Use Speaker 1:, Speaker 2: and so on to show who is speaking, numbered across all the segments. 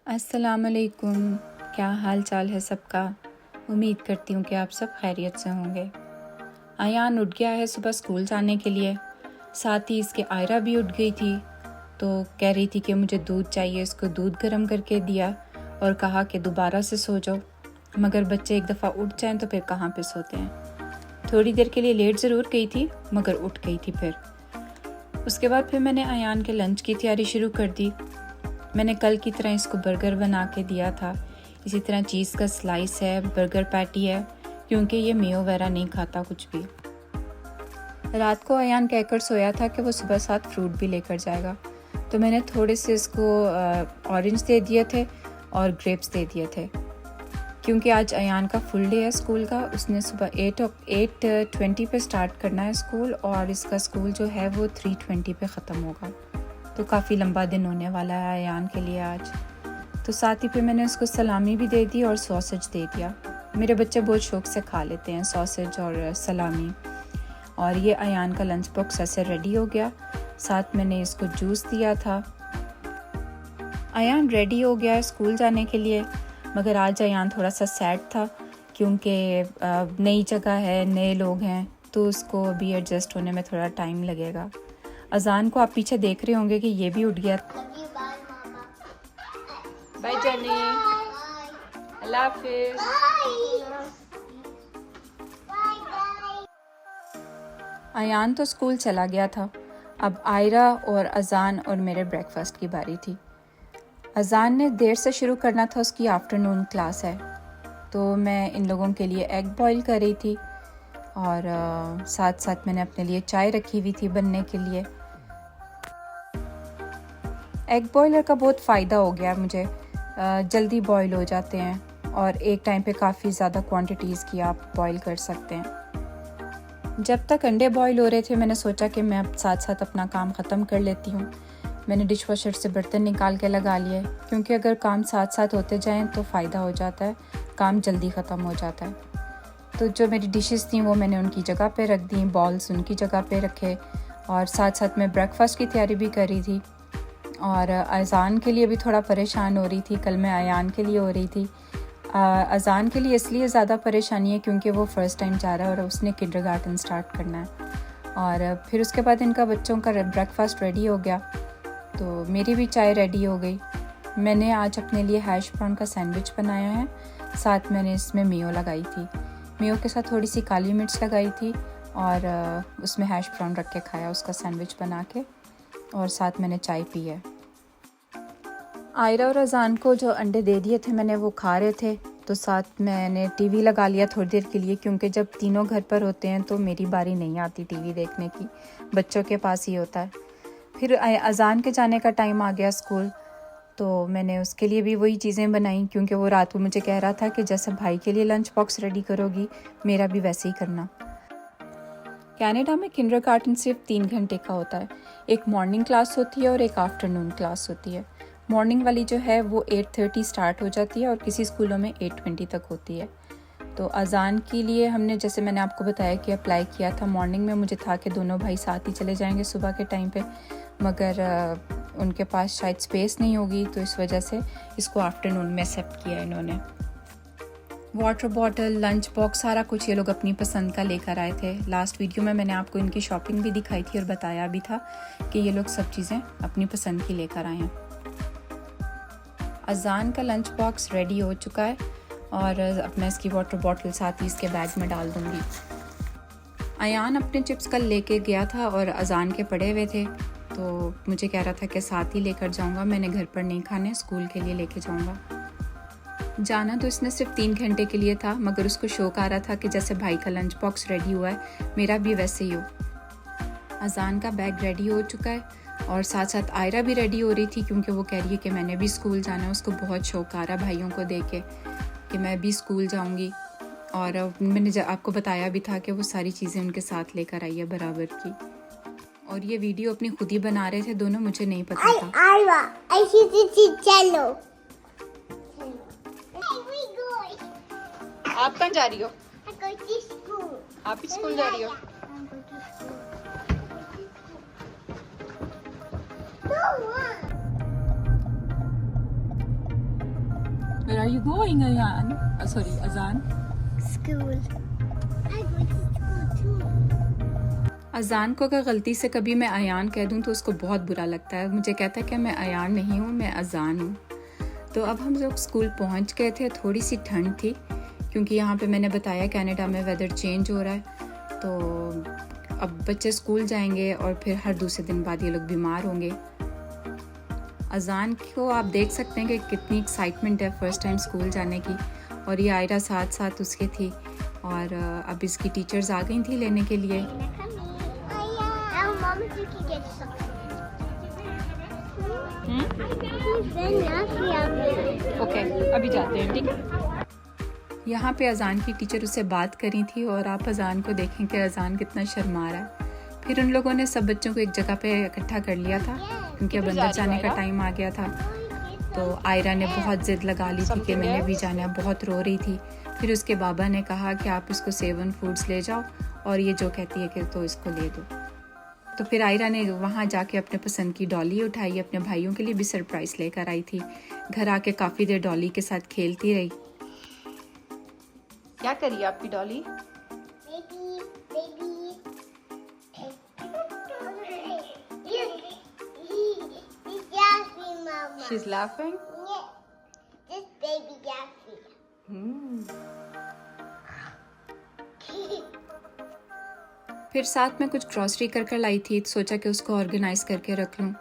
Speaker 1: अस्सलामुअलैकुम। क्या हाल चाल है सबका। उम्मीद करती हूँ कि आप सब खैरियत से होंगे। आयान उठ गया है सुबह स्कूल जाने के लिए, साथ ही इसके आयरा भी उठ गई थी। तो कह रही थी कि मुझे दूध चाहिए। इसको दूध गर्म करके दिया और कहा कि दोबारा से सो जाओ, मगर बच्चे एक दफ़ा उठ जाएं तो फिर कहाँ पे सोते हैं। थोड़ी देर के लिए लेट ज़रूर गई थी मगर उठ गई थी। फिर उसके बाद फिर मैंने आयान के लंच की तैयारी शुरू कर दी। मैंने कल की तरह इसको बर्गर बना के दिया था। इसी तरह चीज़ का स्लाइस है, बर्गर पैटी है, क्योंकि ये मेयो वगैरह नहीं खाता कुछ भी। रात को आयान कहकर सोया था कि वो सुबह साथ फ्रूट भी लेकर जाएगा, तो मैंने थोड़े से इसको ऑरेंज दे दिए थे और ग्रेप्स दे दिए थे, क्योंकि आज अयान का फुल डे है स्कूल का। उसने सुबह 8:20 पे स्टार्ट करना है स्कूल, और इसका स्कूल जो है वो 3:20 पे ख़त्म होगा। तो काफ़ी लंबा दिन होने वाला है अयान के लिए आज। तो साथ ही पे मैंने उसको सलामी भी दे दी और सॉसेज दे दिया। मेरे बच्चे बहुत शौक़ से खा लेते हैं सॉसेज और सलामी। और ये अयान का लंच बॉक्स ऐसे रेडी हो गया। साथ मैंने इसको जूस दिया था। अयान रेडी हो गया स्कूल जाने के लिए, मगर आज अयान थोड़ा सा सैड था, क्योंकि नई जगह है, नए लोग हैं, तो उसको अभी एडजस्ट होने में थोड़ा टाइम लगेगा। अजान को आप पीछे देख रहे होंगे कि ये भी उठ गया। बाय जानी, अल्लाह हाफिज़। अयान तो स्कूल चला गया था। अब आयरा और अजान और मेरे ब्रेकफास्ट की बारी थी। अजान ने देर से शुरू करना था, उसकी आफ्टरनून क्लास है, तो मैं इन लोगों के लिए एग बॉईल कर रही थी और साथ साथ मैंने अपने लिए चाय रखी हुई थी बनने के लिए। एग बॉयलर का बहुत फ़ायदा हो गया मुझे, जल्दी बॉईल हो जाते हैं और एक टाइम पे काफ़ी ज़्यादा क्वांटिटीज़ की आप बॉईल कर सकते हैं। जब तक अंडे बॉईल हो रहे थे मैंने सोचा कि मैं अब साथ साथ अपना काम ख़त्म कर लेती हूँ। मैंने डिश वॉशर से बर्तन निकाल के लगा लिए, क्योंकि अगर काम साथ साथ होते जाएं तो फ़ायदा हो जाता है, काम जल्दी ख़त्म हो जाता है। तो जो मेरी डिशेस थी वो मैंने उनकी जगह पे रख दी, बॉल्स उनकी जगह पे रखे, और साथ साथ मैं ब्रेकफास्ट की तैयारी भी कर रही थी। और अजान के लिए भी थोड़ा परेशान हो रही थी। कल मैं अयान के लिए हो रही थी। अजान के लिए इसलिए ज़्यादा परेशानी है क्योंकि वो फ़र्स्ट टाइम जा रहा है और उसने किंडरगार्टन स्टार्ट करना है। और फिर उसके बाद इनका बच्चों का ब्रेकफास्ट रेडी हो गया, तो मेरी भी चाय रेडी हो गई। मैंने आज अपने लिए हैश ब्राउन का सैंडविच बनाया है। साथ मैंने इसमें मेयो लगाई थी, मेयो के साथ थोड़ी सी काली मिर्च लगाई थी और उसमें हैश ब्राउन रख के खाया उसका सैंडविच बना के, और साथ मैंने चाय पी है। आयरा और अजान को जो अंडे दे दिए थे मैंने, वो खा रहे थे, तो साथ मैंने टीवी लगा लिया थोड़ी देर के लिए, क्योंकि जब तीनों घर पर होते हैं तो मेरी बारी नहीं आती टीवी देखने की, बच्चों के पास ही होता है। फिर अजान के जाने का टाइम आ गया स्कूल, तो मैंने उसके लिए भी वही चीज़ें बनाई, क्योंकि वो रात को मुझे कह रहा था कि जैसे भाई के लिए लंच बॉक्स रेडी करोगी मेरा भी वैसे ही करना। कनाडा में किंडरगार्टन सिर्फ 3 घंटे का होता है। एक मॉर्निंग क्लास होती है और एक आफ्टरनून क्लास होती है। मॉर्निंग वाली जो है वो 8:30 स्टार्ट हो जाती है और किसी स्कूलों में 8:20 तक होती है। तो अजान के लिए हमने, जैसे मैंने आपको बताया कि अप्लाई किया था, मॉर्निंग में मुझे था कि दोनों भाई साथ ही चले जाएंगे सुबह के टाइम पे, मगर उनके पास शायद स्पेस नहीं होगी, तो इस वजह से इसको आफ्टरनून में एक्सेप्ट किया इन्होंने। वाटर बॉटल, लंच बॉक्स, सारा कुछ ये लोग अपनी पसंद का लेकर आए थे। लास्ट वीडियो में मैंने आपको इनकी शॉपिंग भी दिखाई थी और बताया भी था कि ये लोग सब चीज़ें अपनी पसंद की लेकर आए हैं। अजान का लंच बॉक्स रेडी हो चुका है और अब मैं इसकी वाटर बॉटल साथ ही इसके बैग में डाल दूँगी। अयान अपने चिप्स कल लेके गया था और अजान के पड़े हुए थे, तो मुझे कह रहा था कि साथ ही लेकर जाऊँगा, मैंने घर पर नहीं खाने, स्कूल के लिए लेके जाऊँगा। जाना तो इसने सिर्फ 3 घंटे के लिए था, मगर उसको शौक आ रहा था कि जैसे भाई का लंच बॉक्स रेडी हुआ है मेरा भी वैसे ही हो। अजान का बैग रेडी हो चुका है और साथ साथ आयरा भी रेडी हो रही थी, क्योंकि वो कह रही है कि मैंने भी स्कूल जाना है। उसको बहुत शौक आ रहा भाइयों को देख के कि मैं भी स्कूल जाऊंगी। और मैंने आपको बताया भी था कि वो सारी चीज़ें उनके साथ लेकर आई है बराबर की। और ये वीडियो अपनी खुद ही बना रहे थे दोनों, मुझे नहीं पता था।
Speaker 2: चलो
Speaker 1: आप कहाँ जा रही हो?
Speaker 2: स्कूल।
Speaker 1: आप ही स्कूल जा रही हो? Where are you going, Ayan? Sorry, Azan.
Speaker 2: School. I go to school too.
Speaker 1: अजान को अगर गलती से कभी मैं अयान कह दूं तो उसको बहुत बुरा लगता है। मुझे कहता है कि मैं अयान नहीं हूँ, मैं अजान हूँ। तो अब हम लोग स्कूल पहुँच गए थे। थोड़ी सी ठंड थी क्योंकि यहाँ पे मैंने बताया कनाडा में वेदर चेंज हो रहा है। तो अब बच्चे स्कूल जाएंगे और फिर हर दूसरे दिन बाद ये लोग बीमार होंगे। अजान को आप देख सकते हैं कि कितनी एक्साइटमेंट है फर्स्ट टाइम स्कूल जाने की। और ये आयरा साथ साथ उसके थी और अब इसकी टीचर्स आ गई थी लेने के लिए। ओके, अभी जाते हैं, ठीक। यहाँ पे अजान की टीचर उससे बात करी थी और आप अजान को देखें कि अजान कितना शर्मा रहा है। फिर उन लोगों ने सब बच्चों को एक जगह पे इकट्ठा कर लिया था क्योंकि अब अंदर जाने का टाइम आ गया था। तो आयरा ने बहुत ज़िद लगा ली थी कि मैंने भी जाना है, बहुत रो रही थी। फिर उसके बाबा ने कहा कि आप इसको सेवन फूड्स ले जाओ और ये जो कहती है कि तो इसको ले दो। तो फिर आयरा ने वहाँ जाके अपने पसंद की डॉली उठाई, अपने भाइयों के लिए भी सरप्राइज़ लेकर आई थी। घर आके काफ़ी देर डॉली के साथ खेलती रही। क्या करी आपकी Dolly? She's laughing?
Speaker 2: Yeah, this baby Gaffy.
Speaker 1: फिर साथ में कुछ ग्रॉसरी कर लाई थी, तो सोचा कि उसको ऑर्गेनाइज करके रख लूँ।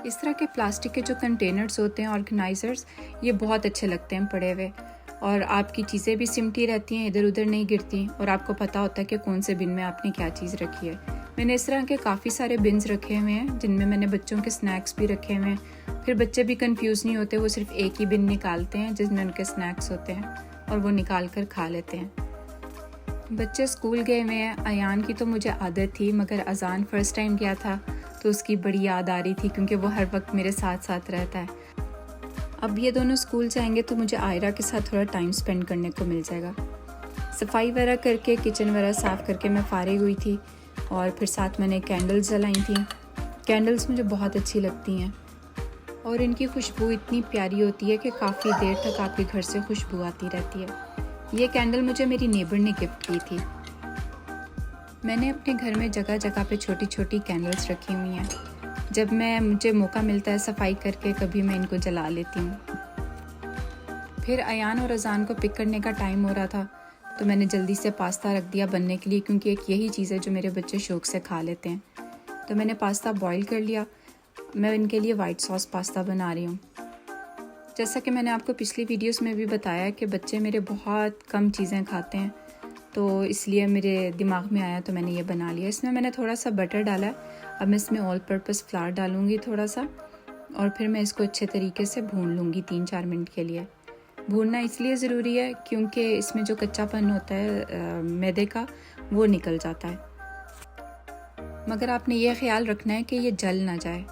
Speaker 1: इस तरह के प्लास्टिक के जो कंटेनर्स होते हैं ऑर्गेनाइजर्स, ये बहुत अच्छे लगते हैं पड़े हुए। और आपकी चीज़ें भी सिमटी रहती हैं, इधर उधर नहीं गिरती और आपको पता होता है कि कौन से बिन में आपने क्या चीज़ रखी है। मैंने इस तरह के काफ़ी सारे बिन्स रखे हुए हैं जिनमें मैंने बच्चों के स्नैक्स भी रखे हुए हैं। फिर बच्चे भी कंफ्यूज नहीं होते, वो सिर्फ एक ही बिन निकालते हैं जिसमें उनके स्नैक्स होते हैं और वो निकाल कर खा लेते हैं। बच्चे स्कूल गए हुए हैं। अयान की तो मुझे आदत थी, मगर अजान फर्स्ट टाइम गया था तो उसकी बड़ी याद आ रही थी क्योंकि वो हर वक्त मेरे साथ साथ रहता है। अब ये दोनों स्कूल जाएंगे तो मुझे आयरा के साथ थोड़ा टाइम स्पेंड करने को मिल जाएगा। सफाई वगैरह करके किचन वगैरह साफ़ करके मैं फारिग हुई थी और फिर साथ मैंने कैंडल्स जलाई थी। कैंडल्स मुझे बहुत अच्छी लगती हैं और इनकी खुशबू इतनी प्यारी होती है कि काफ़ी देर तक आपके घर से खुशबू आती रहती है। ये कैंडल मुझे मेरी नेबर ने गिफ्ट की थी। मैंने अपने घर में जगह जगह पे छोटी छोटी कैंडल्स रखी हुई हैं। जब मुझे मौका मिलता है सफाई करके कभी मैं इनको जला लेती हूँ। फिर अयान और अजान को पिक करने का टाइम हो रहा था तो मैंने जल्दी से पास्ता रख दिया बनने के लिए क्योंकि एक यही चीज़ है जो मेरे बच्चे शौक़ से खा लेते हैं। तो मैंने पास्ता बॉईल कर लिया। मैं इनके लिए वाइट सॉस पास्ता बना रही हूँ। जैसा कि मैंने आपको पिछली वीडियोस में भी बताया कि बच्चे मेरे बहुत कम चीज़ें खाते हैं, तो इसलिए मेरे दिमाग में आया तो मैंने ये बना लिया। इसमें मैंने थोड़ा सा बटर डाला है। अब मैं इसमें ऑल पर्पस फ्लावर डालूँगी थोड़ा सा और फिर मैं इसको अच्छे तरीके से भून लूँगी 3-4 मिनट के लिए। भूनना इसलिए ज़रूरी है क्योंकि इसमें जो कच्चापन होता है मैदे का वो निकल जाता है, मगर आपने ये ख्याल रखना है कि ये जल ना जाए।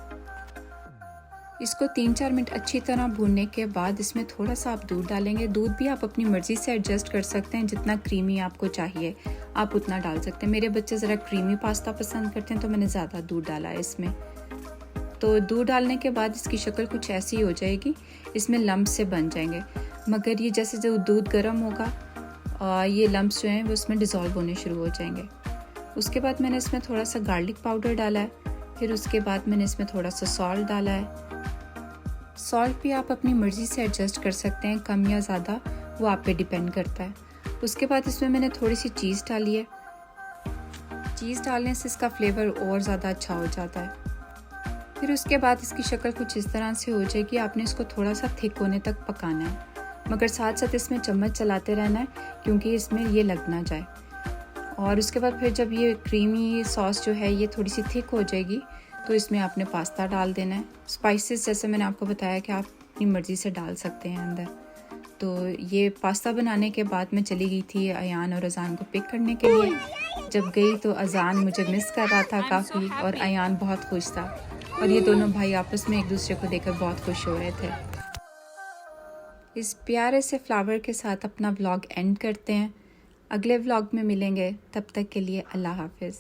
Speaker 1: इसको 3-4 मिनट अच्छी तरह भूनने के बाद इसमें थोड़ा सा आप दूध डालेंगे। दूध भी आप अपनी मर्ज़ी से एडजस्ट कर सकते हैं, जितना क्रीमी आपको चाहिए आप उतना डाल सकते हैं। मेरे बच्चे ज़रा क्रीमी पास्ता पसंद करते हैं तो मैंने ज़्यादा दूध डाला है इसमें। तो दूध डालने के बाद इसकी शक्ल कुछ ऐसी हो जाएगी, इसमें लम्ब से बन जाएंगे, मगर ये जैसे जो दूध गर्म होगा ये लम्ब्स जो हैं वो उसमें डिज़ोल्व होने शुरू हो जाएंगे। उसके बाद मैंने इसमें थोड़ा सा गार्लिक पाउडर डाला है। फिर उसके बाद मैंने इसमें थोड़ा सा सॉल्ट डाला है। सॉल्ट भी आप अपनी मर्ज़ी से एडजस्ट कर सकते हैं, कम या ज़्यादा वो आप पे डिपेंड करता है। उसके बाद इसमें मैंने थोड़ी सी चीज़ डाली है। चीज़ डालने से इसका फ्लेवर और ज़्यादा अच्छा हो जाता है। फिर उसके बाद इसकी शक्ल कुछ इस तरह से हो जाएगी। आपने इसको थोड़ा सा थिक होने तक पकाना है, मगर साथ साथ इसमें चम्मच चलाते रहना है क्योंकि इसमें ये लग ना जाए। और उसके बाद फिर जब ये क्रीमी सॉस जो है ये थोड़ी सी थिक हो जाएगी तो इसमें आपने पास्ता डाल देना है। स्पाइसेस जैसे मैंने आपको बताया कि आप अपनी मर्ज़ी से डाल सकते हैं अंदर। तो ये पास्ता बनाने के बाद मैं चली गई थी अयान और अजान को पिक करने के लिए। जब गई तो अजान मुझे मिस कर रहा था काफ़ी और अयान बहुत खुश था और ये दोनों भाई आपस में एक दूसरे को देखकर बहुत खुश हो रहे थे। इस प्यारे से फ्लावर के साथ अपना व्लॉग एंड करते हैं। अगले व्लॉग में मिलेंगे, तब तक के लिए अल्लाह हाफिज़।